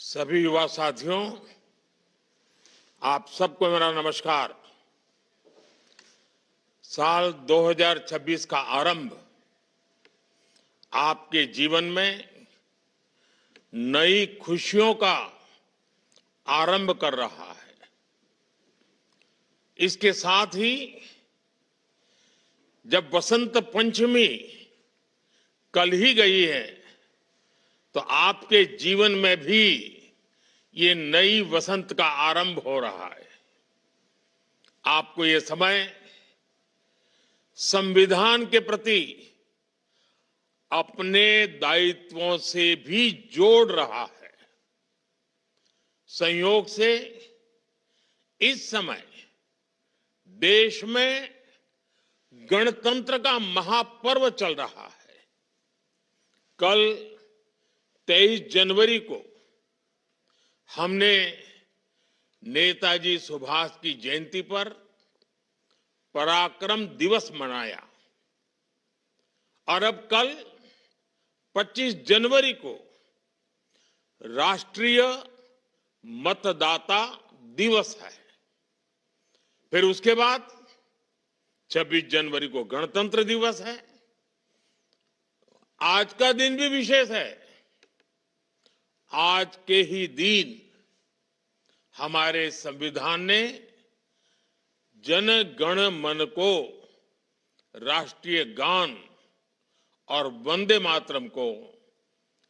सभी युवा साथियों, आप सबको मेरा नमस्कार। साल 2026 का आरंभ आपके जीवन में नई खुशियों का आरंभ कर रहा है। इसके साथ ही जब वसंत पंचमी कल ही गई है, तो आपके जीवन में भी ये नई वसंत का आरंभ हो रहा है। आपको ये समय संविधान के प्रति अपने दायित्वों से भी जोड़ रहा है। संयोग से इस समय देश में गणतंत्र का महापर्व चल रहा है। कल 23 जनवरी को हमने नेताजी सुभाष की जयंती पर पराक्रम दिवस मनाया और अब कल 25 जनवरी को राष्ट्रीय मतदाता दिवस है। फिर उसके बाद 26 जनवरी को गणतंत्र दिवस है। आज का दिन भी विशेष है। आज के ही दिन हमारे संविधान ने जन गण मन को राष्ट्रीय गान और वंदे मातरम को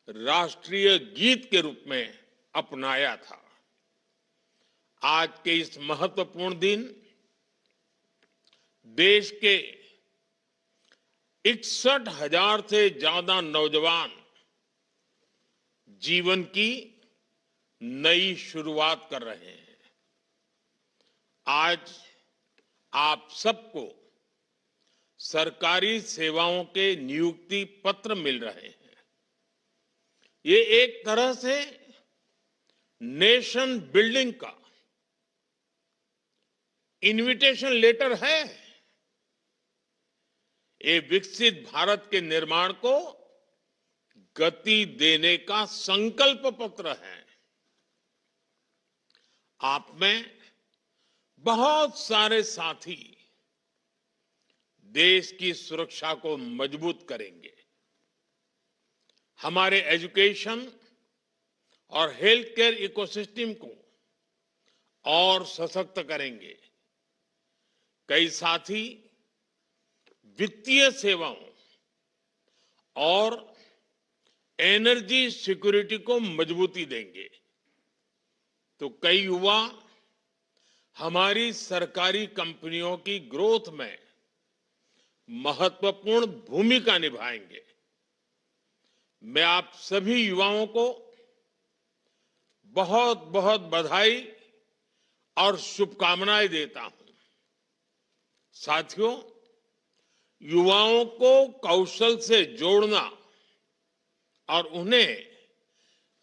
राष्ट्रीय गीत के रूप में अपनाया था। आज के इस महत्वपूर्ण दिन देश के 61,000 से ज्यादा नौजवान जीवन की नई शुरुआत कर रहे हैं। आज आप सबको सरकारी सेवाओं के नियुक्ति पत्र मिल रहे हैं। ये एक तरह से नेशन बिल्डिंग का इनविटेशन लेटर है। ये विकसित भारत के निर्माण को गति देने का संकल्प पत्र है। आप में बहुत सारे साथी देश की सुरक्षा को मजबूत करेंगे, हमारे एजुकेशन और हेल्थ केयर इकोसिस्टम को और सशक्त करेंगे। कई साथी वित्तीय सेवाओं और एनर्जी सिक्योरिटी को मजबूती देंगे, तो कई युवा हमारी सरकारी कंपनियों की ग्रोथ में महत्वपूर्ण भूमिका निभाएंगे। मैं आप सभी युवाओं को बहुत बहुत बधाई और शुभकामनाएं देता हूं। साथियों, युवाओं को कौशल से जोड़ना और उन्हें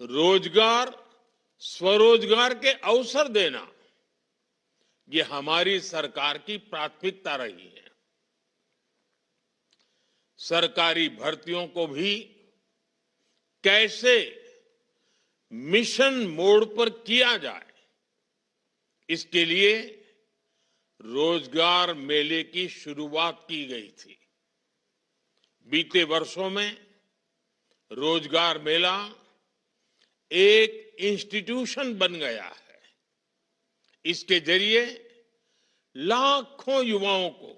रोजगार, स्वरोजगार के अवसर देना, ये हमारी सरकार की प्राथमिकता रही है। सरकारी भर्तियों को भी कैसे मिशन मोड पर किया जाए, इसके लिए रोजगार मेले की शुरुआत की गई थी। बीते वर्षों में रोजगार मेला एक इंस्टीट्यूशन बन गया है। इसके जरिए लाखों युवाओं को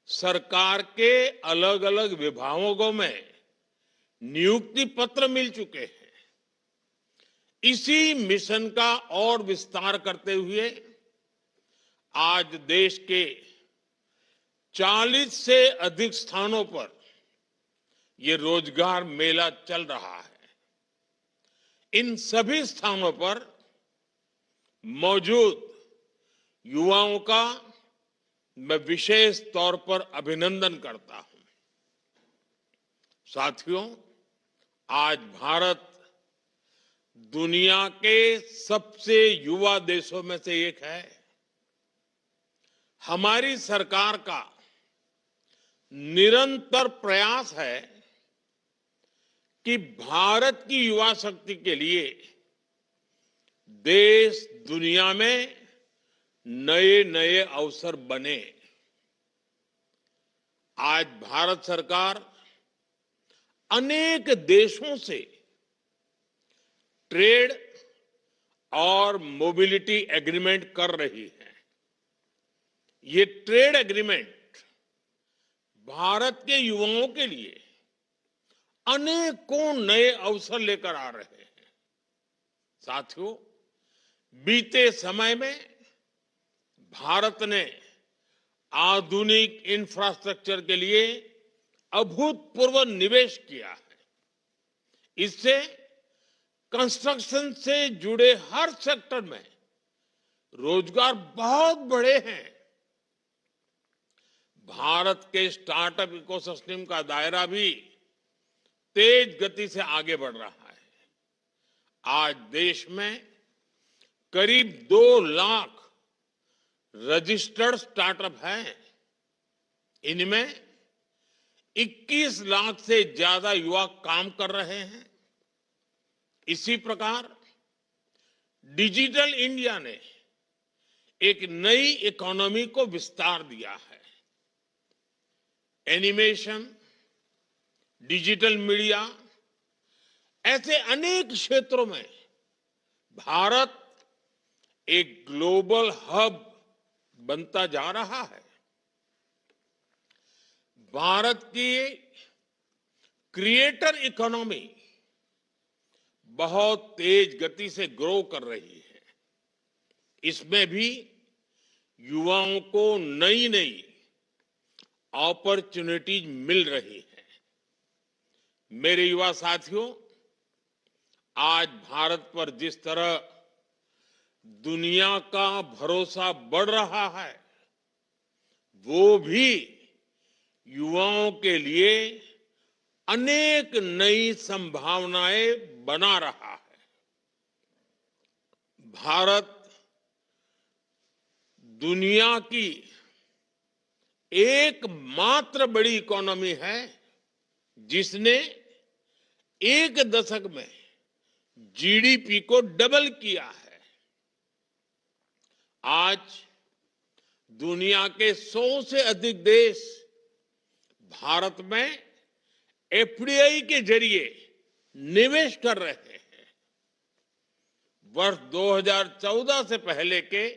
सरकार के अलग अलग विभागों में नियुक्ति पत्र मिल चुके हैं। इसी मिशन का और विस्तार करते हुए आज देश के 40 से अधिक स्थानों पर यह रोजगार मेला चल रहा है। इन सभी स्थानों पर मौजूद युवाओं का मैं विशेष तौर पर अभिनंदन करता हूं। साथियों, आज भारत दुनिया के सबसे युवा देशों में से एक है। हमारी सरकार का निरंतर प्रयास है कि भारत की युवा शक्ति के लिए देश दुनिया में नए नए अवसर बने। आज भारत सरकार अनेक देशों से ट्रेड और मोबिलिटी एग्रीमेंट कर रही है। ये ट्रेड एग्रीमेंट भारत के युवाओं के लिए अनेकों नए अवसर लेकर आ रहे हैं। साथियों, बीते समय में भारत ने आधुनिक इंफ्रास्ट्रक्चर के लिए अभूतपूर्व निवेश किया है। इससे कंस्ट्रक्शन से जुड़े हर सेक्टर में रोजगार बहुत बढ़े हैं। भारत के स्टार्टअप इकोसिस्टम का दायरा भी तेज गति से आगे बढ़ रहा है। आज देश में करीब 2 लाख रजिस्टर्ड स्टार्टअप हैं। इनमें 21 लाख से ज्यादा युवा काम कर रहे हैं। इसी प्रकार डिजिटल इंडिया ने एक नई इकोनॉमी को विस्तार दिया है। एनिमेशन, डिजिटल मीडिया, ऐसे अनेक क्षेत्रों में भारत एक ग्लोबल हब बनता जा रहा है। भारत की क्रिएटर इकोनॉमी बहुत तेज गति से ग्रो कर रही है। इसमें भी युवाओं को नई नई अपॉर्चुनिटीज मिल रही है। मेरे युवा साथियों, आज भारत पर जिस तरह दुनिया का भरोसा बढ़ रहा है, वो भी युवाओं के लिए अनेक नई संभावनाएं बना रहा है। भारत दुनिया की एकमात्र बड़ी इकोनॉमी है जिसने एक दशक में जीडीपी को डबल किया है। आज दुनिया के 100 से अधिक देश भारत में एफडीआई के जरिए निवेश कर रहे हैं। वर्ष 2014 से पहले के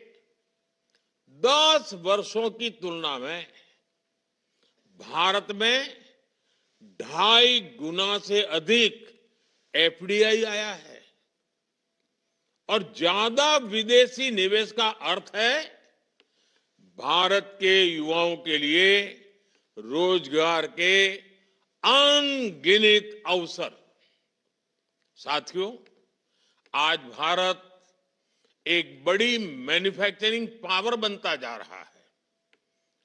10 वर्षों की तुलना में भारत में 2.5 गुना से अधिक एफडीआई आया है। और ज्यादा विदेशी निवेश का अर्थ है भारत के युवाओं के लिए रोजगार के अनगिनत अवसर। साथियों, आज भारत एक बड़ी मैन्युफैक्चरिंग पावर बनता जा रहा है।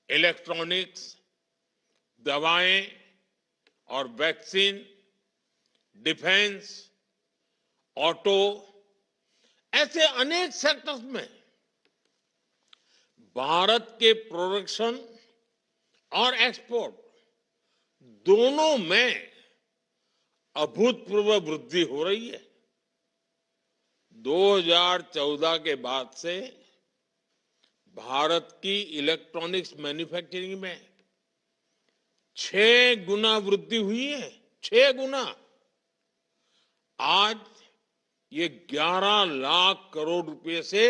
इलेक्ट्रॉनिक्स, दवाएं और वैक्सीन, डिफेंस, ऑटो, ऐसे अनेक सेक्टर्स में भारत के प्रोडक्शन और एक्सपोर्ट दोनों में अभूतपूर्व वृद्धि हो रही है। 2014 के बाद से भारत की इलेक्ट्रॉनिक्स मैन्युफैक्चरिंग में 6 गुना वृद्धि हुई है। 6 गुना। आज ये 11 लाख करोड़ रुपए से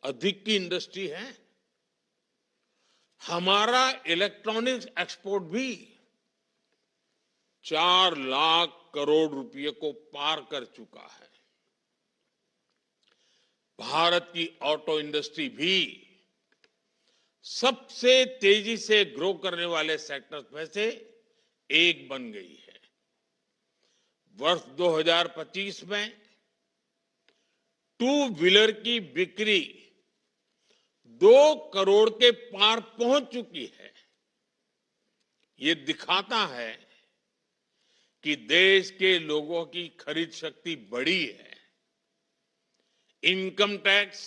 अधिक की इंडस्ट्री है। हमारा इलेक्ट्रॉनिक्स एक्सपोर्ट भी 4 लाख करोड़ रुपए को पार कर चुका है। भारत की ऑटो इंडस्ट्री भी सबसे तेजी से ग्रो करने वाले सेक्टर्स में से एक बन गई है। वर्ष 2025 में 2 व्हीलर की बिक्री 2 करोड़ के पार पहुंच चुकी है। ये दिखाता है कि देश के लोगों की खरीद शक्ति बढ़ी है। इनकम टैक्स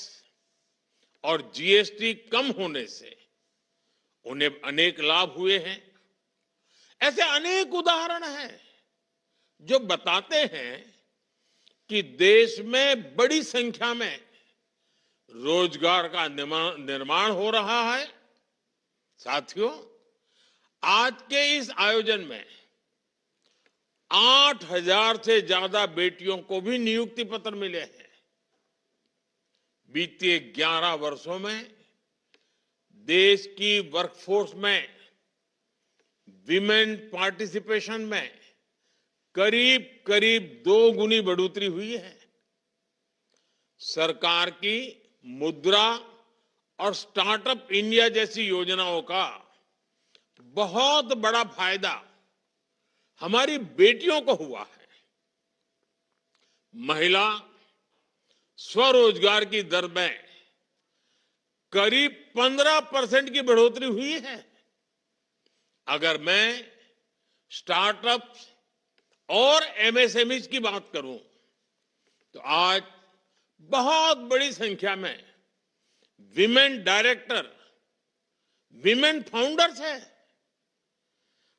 और जीएसटी कम होने से उन्हें अनेक लाभ हुए हैं। ऐसे अनेक उदाहरण हैं जो बताते हैं कि देश में बड़ी संख्या में रोजगार का निर्माण हो रहा है। साथियों, आज के इस आयोजन में 8,000 से ज्यादा बेटियों को भी नियुक्ति पत्र मिले हैं। बीते 11 वर्षों में देश की वर्कफोर्स में विमेन पार्टिसिपेशन में करीब करीब 2 गुनी बढ़ोतरी हुई है। सरकार की मुद्रा और स्टार्टअप इंडिया जैसी योजनाओं का बहुत बड़ा फायदा हमारी बेटियों को हुआ है। महिला स्वरोजगार की दर में करीब 15% की बढ़ोतरी हुई है। अगर मैं स्टार्टअप्स और एमएसएमईज की बात करूं तो आज बहुत बड़ी संख्या में विमेन डायरेक्टर, विमेन फाउंडर्स है।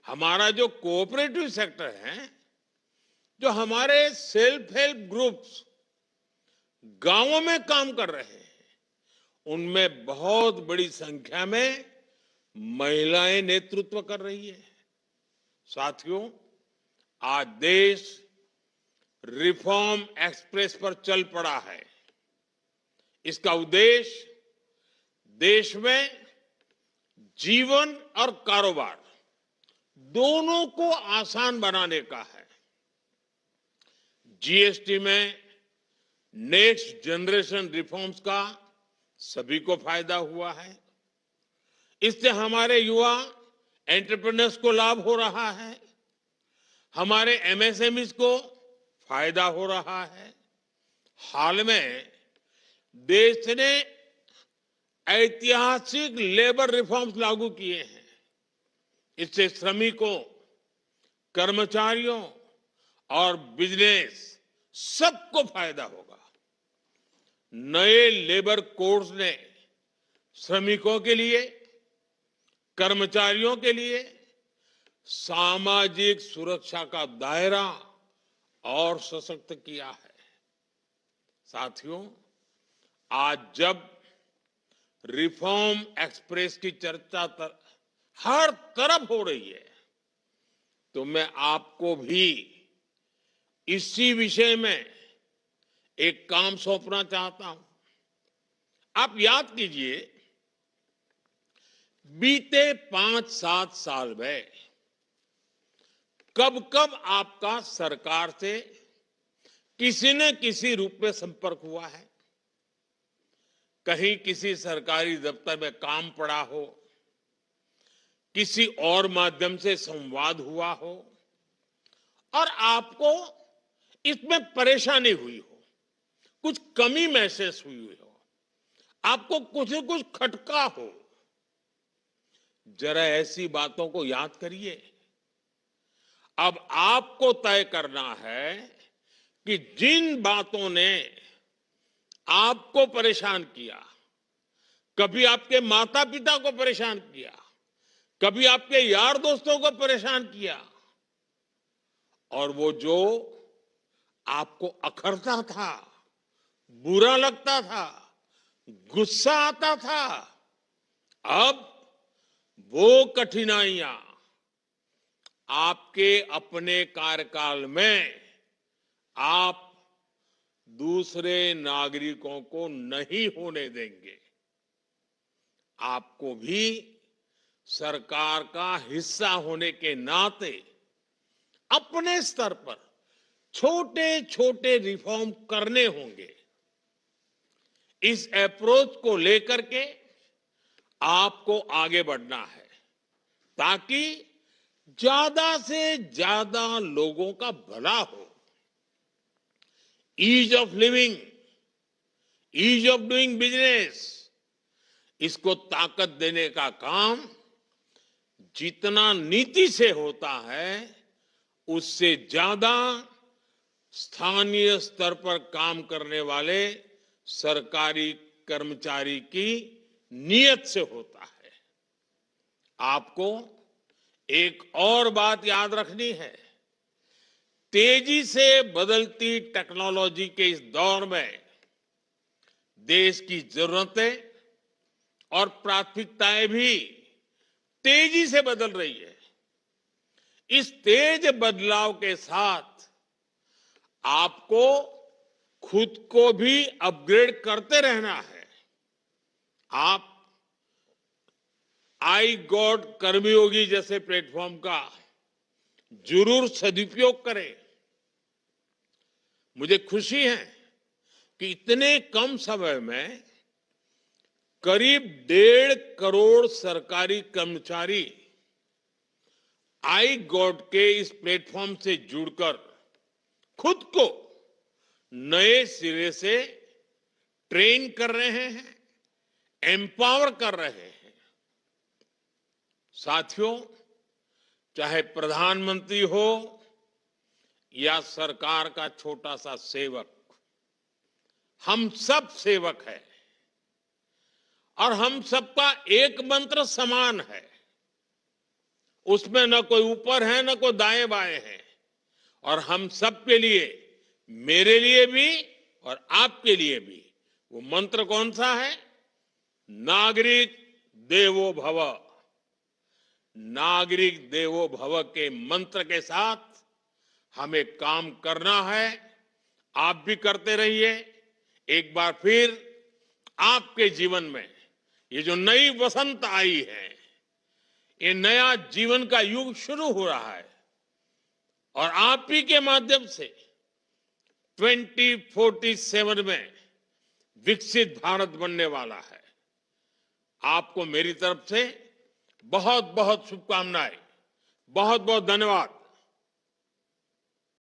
हमारा जो कोऑपरेटिव सेक्टर है, जो हमारे सेल्फ हेल्प ग्रुप्स गांवों में काम कर रहे हैं, उनमें बहुत बड़ी संख्या में महिलाएं नेतृत्व कर रही है। साथियों, आज देश रिफॉर्म एक्सप्रेस पर चल पड़ा है। इसका उद्देश्य देश में जीवन और कारोबार दोनों को आसान बनाने का है। जीएसटी में नेक्स्ट जनरेशन रिफॉर्म्स का सभी को फायदा हुआ है। इससे हमारे युवा एंटरप्रेन्योर्स को लाभ हो रहा है, हमारे एमएसएमईज को फायदा हो रहा है। हाल में देश ने ऐतिहासिक लेबर रिफॉर्म्स लागू किए हैं। इससे श्रमिकों, कर्मचारियों और बिजनेस सबको फायदा होगा। नए लेबर कोड्स ने श्रमिकों के लिए, कर्मचारियों के लिए सामाजिक सुरक्षा का दायरा और सशक्त किया है। साथियों, आज जब रिफॉर्म एक्सप्रेस की चर्चा हर तरफ हो रही है, तो मैं आपको भी इसी विषय में एक काम सौंपना चाहता हूं। आप याद कीजिए, बीते 5-7 साल में कब कब आपका सरकार से किसी न किसी रूप में संपर्क हुआ है। कहीं किसी सरकारी दफ्तर में काम पड़ा हो, किसी और माध्यम से संवाद हुआ हो और आपको इसमें परेशानी हुई हो, कुछ कमी महसूस हुई हो, आपको कुछ न कुछ खटका हो। जरा ऐसी बातों को याद करिए। अब आपको तय करना है कि जिन बातों ने आपको परेशान किया, कभी आपके माता पिता को परेशान किया, कभी आपके यार दोस्तों को परेशान किया, और वो जो आपको अखरता था, बुरा लगता था, गुस्सा आता था, अब वो कठिनाइयां आपके अपने कार्यकाल में आप दूसरे नागरिकों को नहीं होने देंगे। आपको भी सरकार का हिस्सा होने के नाते अपने स्तर पर छोटे छोटे रिफॉर्म करने होंगे। इस अप्रोच को लेकर के आपको आगे बढ़ना है, ताकि ज्यादा से ज्यादा लोगों का भला हो। Ease of living, ease of doing business, इसको ताकत देने का काम जितना नीति से होता है, उससे ज्यादा स्थानीय स्तर पर काम करने वाले सरकारी कर्मचारी की नियत से होता है। आपको एक और बात याद रखनी है। तेजी से बदलती टेक्नोलॉजी के इस दौर में देश की जरूरतें और प्राथमिकताएं भी तेजी से बदल रही है। इस तेज बदलाव के साथ आपको खुद को भी अपग्रेड करते रहना है। आप आई गॉड कर्मयोगी जैसे प्लेटफॉर्म का जरूर सदुपयोग करें। मुझे खुशी है कि इतने कम समय में करीब 1.5 करोड़ सरकारी कर्मचारी आई गॉड के इस प्लेटफॉर्म से जुड़कर खुद को नए सिरे से ट्रेन कर रहे हैं, एम्पावर कर रहे हैं। साथियों, चाहे प्रधानमंत्री हो या सरकार का छोटा सा सेवक, हम सब सेवक हैं और हम सबका एक मंत्र समान है। उसमें न कोई ऊपर है न कोई दाएं बाएं है। और हम सबके लिए, मेरे लिए भी और आपके लिए भी, वो मंत्र कौन सा है? नागरिक देवो भव। नागरिक देवो भव के मंत्र के साथ हमें काम करना है। आप भी करते रहिए। एक बार फिर आपके जीवन में ये जो नई वसंत आई है, ये नया जीवन का युग शुरू हो रहा है और आप ही के माध्यम से 2047 में विकसित भारत बनने वाला है। आपको मेरी तरफ से बहुत बहुत शुभकामनाएं। बहुत बहुत धन्यवाद।